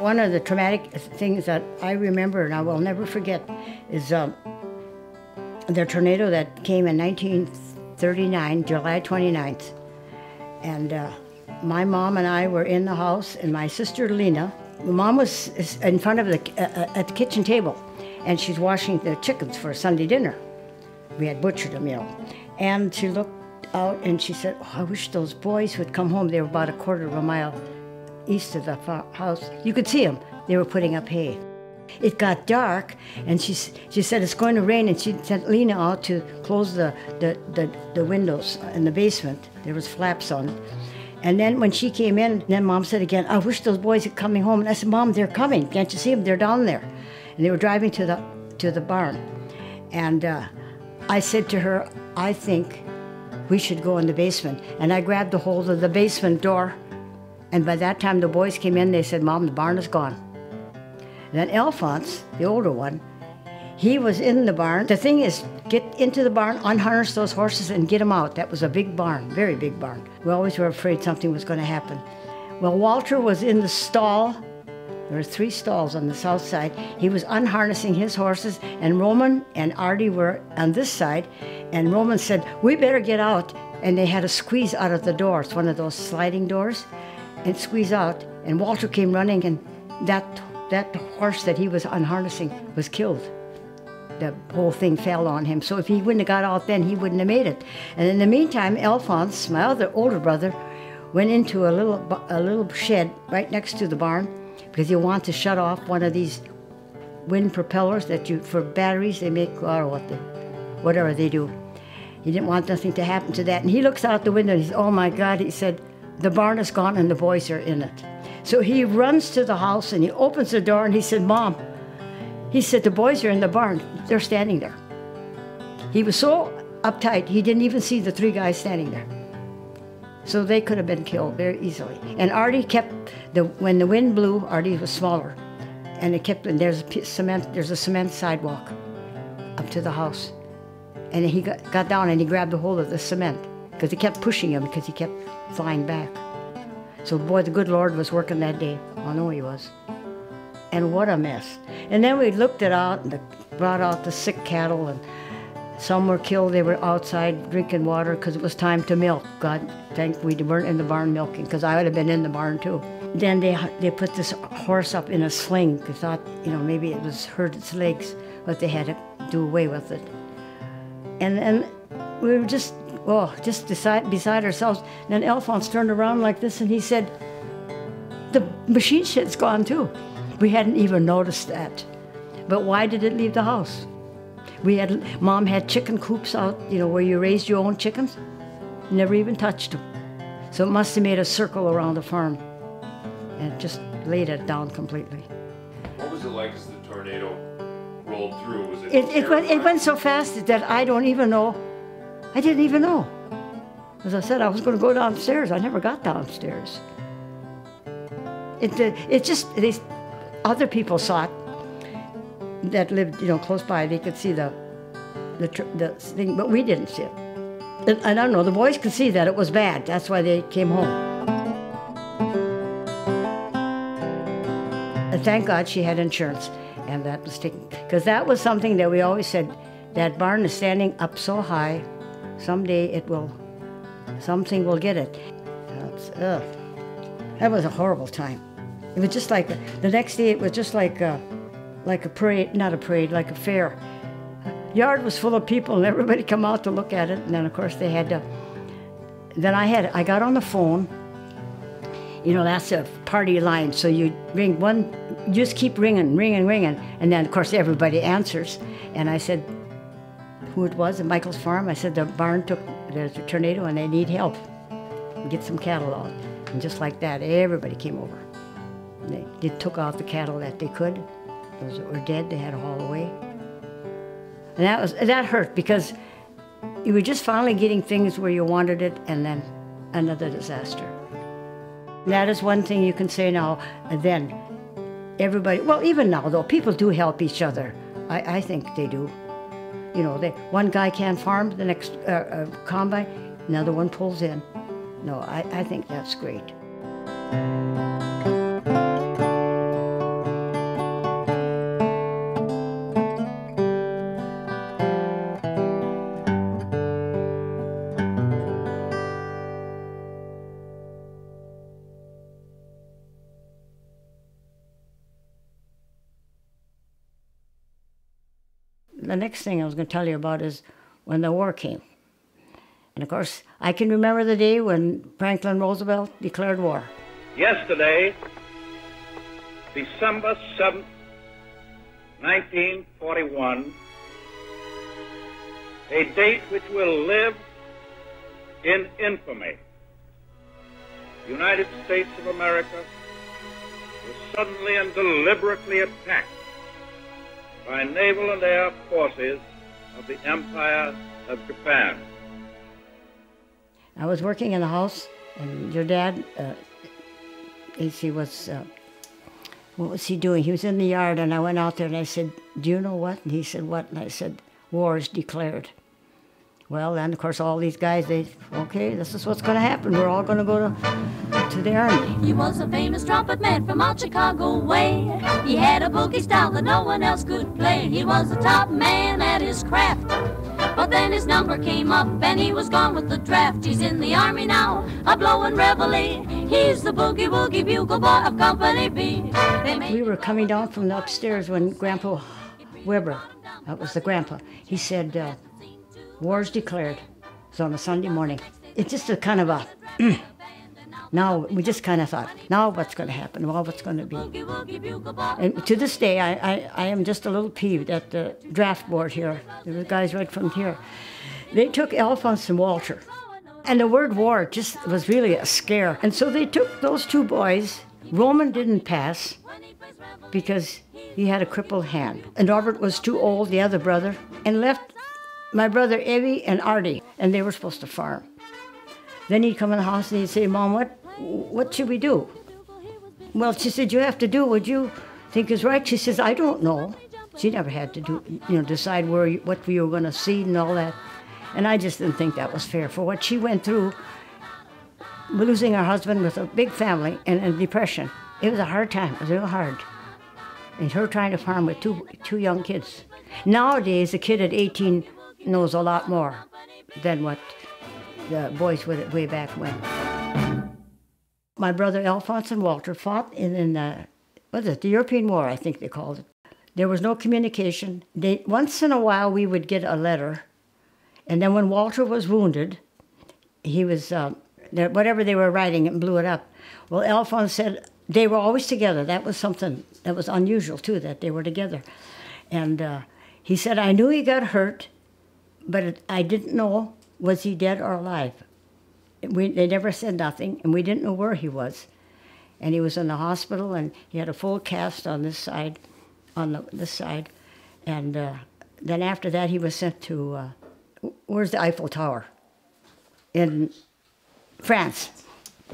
One of the traumatic things that I remember and I will never forget is the tornado that came in 1939, July 29th. And my mom and I were in the house, and my sister Lena, Mom was in front of at the kitchen table, and she's washing the chickens for Sunday dinner. We had butchered them, you know. And she looked out and she said, "Oh, I wish those boys would come home." They were about a quarter of a mile east of the house. You could see them. They were putting up hay. It got dark, and she said it's going to rain, and she sent Lena out to close the windows in the basement. There was flaps on it. And then when she came in, then Mom said again, "I wish those boys were coming home." And I said, "Mom, they're coming. Can't you see them? They're down there." And they were driving to the barn. And I said to her, "I think we should go in the basement." And I grabbed a hold of the basement door. And by that time, the boys came in. They said, "Mom, the barn is gone." And then Alphonse, the older one, he was in the barn. The thing is, get into the barn, unharness those horses, and get them out. That was a big barn, very big barn. We always were afraid something was going to happen. Well, Walter was in the stall. There were 3 stalls on the south side. He was unharnessing his horses, and Roman and Artie were on this side. And Roman said, "We better get out." And they had to squeeze out of the door. It's one of those sliding doors, and squeeze out. And Walter came running, and that horse that he was unharnessing was killed. The whole thing fell on him. So if he wouldn't have got out then, he wouldn't have made it. And in the meantime, Alphonse, my older brother, went into a little shed right next to the barn because he wanted to shut off one of these wind propellers for batteries they make, or whatever they do. He didn't want nothing to happen to that. And he looks out the window and he said, "Oh my God," he said, "the barn is gone and the boys are in it." So he runs to the house and he opens the door and he said, "Mom," he said, "the boys are in the barn. They're standing there." He was so uptight, he didn't even see the 3 guys standing there. So they could have been killed very easily. And Artie kept, when the wind blew, Artie was smaller. And there's a cement sidewalk up to the house. And he got down and he grabbed a hold of the cement because it kept pushing him because he kept flying back. So boy, the good Lord was working that day. I know he was. And what a mess. And then we looked it out and brought out the sick cattle, and some were killed. They were outside drinking water because it was time to milk. God, thank we weren't in the barn milking, because I would have been in the barn too. Then they put this horse up in a sling. They thought, maybe it was hurt its legs, but they had to do away with it. And we were just beside ourselves. And then Alphonse turned around like this and he said, "The machine shed's gone too." We hadn't even noticed that. But why did it leave the house? Mom had chicken coops out, where you raised your own chickens. Never even touched them. So it must have made a circle around the farm and just laid it down completely. What was it like as the tornado rolled through? Was It went so fast that I don't even know. I didn't even know. As I said, I was going to go downstairs. I never got downstairs. Other people saw it that lived, close by. They could see the thing, but we didn't see it. And I don't know, the boys could see that it was bad. That's why they came home. And thank God she had insurance, and that was taken, because that was something that we always said, that barn is standing up so high, someday something will get it. That was a horrible time. It was just like, the next day it was just like a parade, not a parade, like a fair. Yard was full of people and everybody come out to look at it. And then of course they had to, I got on the phone. That's a party line. So you ring one, you just keep ringing. And then of course everybody answers. And I said who it was at Michael's farm. I said the barn there's a tornado and they need help. Get some cattle out. And just like that, everybody came over. They took out the cattle that they could. Those that were dead, they had to haul away. And that hurt, because you were just finally getting things where you wanted it, and then another disaster. And that is one thing you can say now. Then everybody, well, even now though, people do help each other. I think they do. One guy can't farm, the next combine, another one pulls in. No, I think that's great. The next thing I was going to tell you about is when the war came. And of course, I can remember the day when Franklin Roosevelt declared war. Yesterday, December 7th, 1941, a date which will live in infamy. The United States of America was suddenly and deliberately attacked by naval and air forces of the Empire of Japan. I was working in the house, and your dad, AC was, what was he doing? He was in the yard, and I went out there, and I said, do you know what? And he said, what? And I said, war is declared. Well, then, of course, all these guys, okay, this is what's going to happen. We're all going to go to the army. He was a famous trumpet man from out Chicago way. He had a boogie style that no one else could play. He was the top man at his craft. But then his number came up and he was gone with the draft. He's in the army now, a-blowin' reveille. He's the boogie-woogie bugle boy of Company B. We were coming down from the upstairs when Grandpa Weber, that was the grandpa, he said, war's declared. It was on a Sunday morning. It's just a kind of a, now we just kind of thought, now what's going to happen? Well, what's going to be? And to this day, I am just a little peeved at the draft board here. There were guys right from here. They took Alphonse and Walter. And the word war just was really a scare. And so they took those two boys. Roman didn't pass because he had a crippled hand. And Norbert was too old, the other brother, and left my brother Evie and Artie, and they were supposed to farm. Then he'd come in the house and he'd say, Mom, what should we do? Well, she said, you have to do what you think is right. She says, I don't know. She never had to do, decide what we were going to seed and all that. And I just didn't think that was fair. For what she went through, losing her husband with a big family and a depression, it was a hard time. It was real hard. And her trying to farm with two young kids. Nowadays, a kid at 18 knows a lot more than what the boys would way back when. My brother Alphonse and Walter fought in the European War, I think they called it. There was no communication. Once in a while, we would get a letter. And then when Walter was wounded, he was, whatever they were writing, it blew it up. Well, Alphonse said they were always together. That was something that was unusual, too, that they were together. And he said, I knew he got hurt, but I didn't know, was he dead or alive? They never said nothing, and we didn't know where he was. And he was in the hospital, and he had a full cast on this side, this side. And then after that, he was sent to, where's the Eiffel Tower? In France.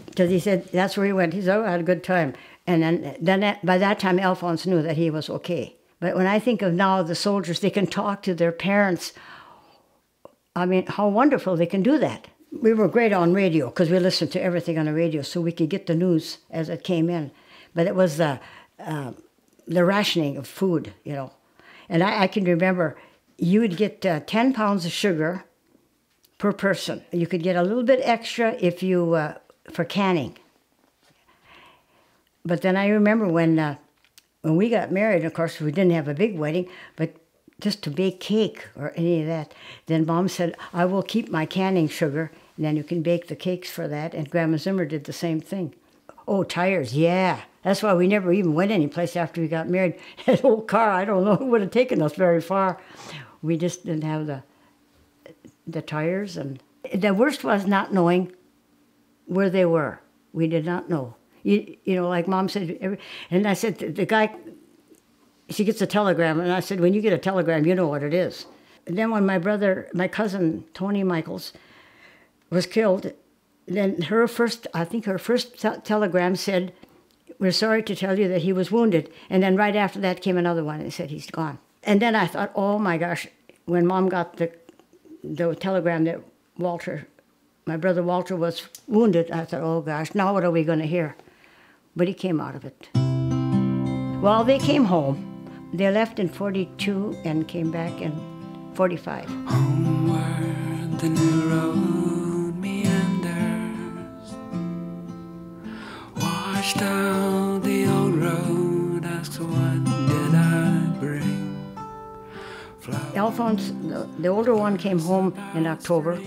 Because he said that's where he went. He said, oh, I had a good time. And then by that time, Alphonse knew that he was okay. But when I think of now the soldiers, they can talk to their parents. I mean, how wonderful they can do that. We were great on radio because we listened to everything on the radio so we could get the news as it came in. But it was the rationing of food, And I can remember you would get 10 pounds of sugar per person. You could get a little bit extra if you, for canning. But then I remember when we got married, of course, we didn't have a big wedding, but just to bake cake or any of that, then Mom said, I will keep my canning sugar, and then you can bake the cakes for that. And Grandma Zimmer did the same thing. Oh, tires, yeah. That's why we never even went anyplace after we got married. That old car, I don't know, it would have taken us very far. We just didn't have the tires. And the worst was not knowing where they were. We did not know. Like Mom said, and I said, the guy, she gets a telegram, and I said, when you get a telegram, you know what it is. And then when my cousin, Tony Michaels, was killed, then I think her first telegram said, we're sorry to tell you that he was wounded. And then right after that came another one and said he's gone. And then I thought, oh my gosh, when Mom got the telegram that my brother Walter was wounded, I thought, oh gosh, now what are we going to hear? but he came out of it. Well, they came home. They left in 42 and came back in 45. Homeward the new road meanders, washed out the old road, asks what did I bring? Alphonse, the older one, came home in October.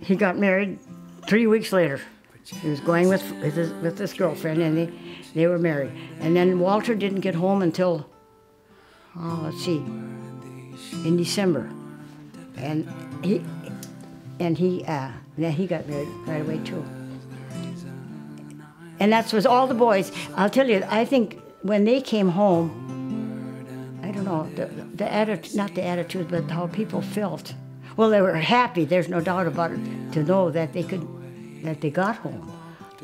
He got married 3 weeks later. He was going with this girlfriend, and they were married. And then Walter didn't get home until, let's see, in December. And he got married right away too. And that was all the boys. I'll tell you, I think when they came home, I don't know, the attitude, not the attitude, but how people felt. Well, they were happy, there's no doubt about it, to know that they got home.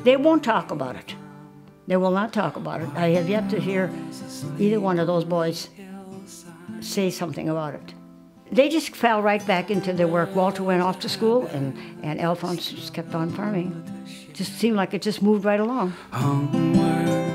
They won't talk about it. They will not talk about it. I have yet to hear either one of those boys say something about it. They just fell right back into their work. Walter went off to school, and Alphonse just kept on farming. Just seemed like it just moved right along. Homeward